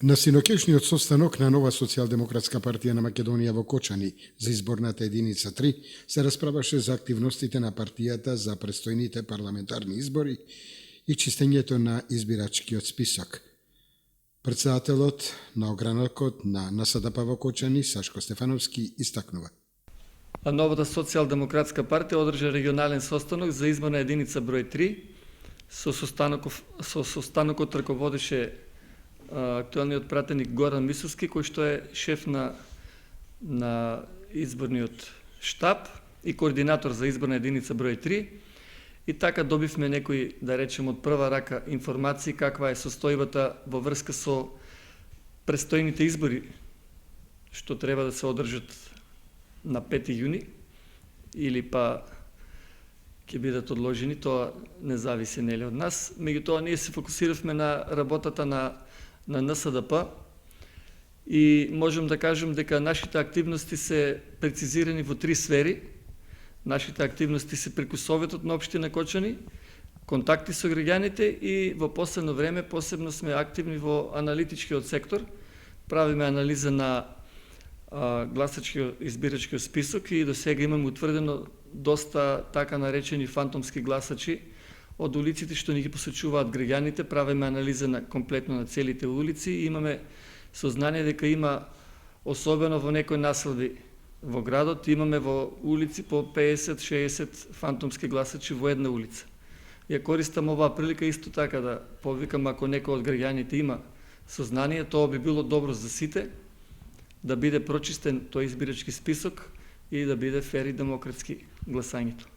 На синокешниот состанок на Нова социјалдемократска партија на Македонија во Кочани за изборната единица 3 се расправаше за активностите на партијата за престојните парламентарни избори и чистењето на избирачкиот список. Председателот на огранокот на НСДП во Кочани, Сашко Стефановски, истакнува. Новата социјалдемократска партија одржа регионален состанок за изборна единица број 3. Со состанокот раководеше актуелниот пратеник Горан Мисовски, кој што е шеф на изборниот штаб и координатор за изборна единица број 3. И така добивме некои, да речем, од прва рака информации каква е состојбата во врска со престојните избори што треба да се одржат на 5 јуни или па ќе бидат одложени, тоа не зависи нели од нас. Меѓутоа ние се фокусиравме на работата на НСДП и можем да кажем дека нашите активности се прецизирани во 3 сфери. Нашите активности се преку Советот на општина Кочани, контакти со граѓаните и во последно време посебно сме активни во аналитичкиот сектор. Правиме анализа на гласачкиот избирачкиот список и до сега имаме утврдено доста така наречени фантомски гласачи од улиците што ни ги посочуваат граѓаните. Правиме анализа на комплетно на целите улици и имаме сознание дека има, особено во некои населби во градот, имаме во улици по 50-60 фантомски гласачи во една улица. Ја користам оваа прилика исто така да повикам, ако некој од граѓаните има сознание, тоа би било добро за сите, да биде прочистен тој избирачки список и да биде фер и демократски гласањето.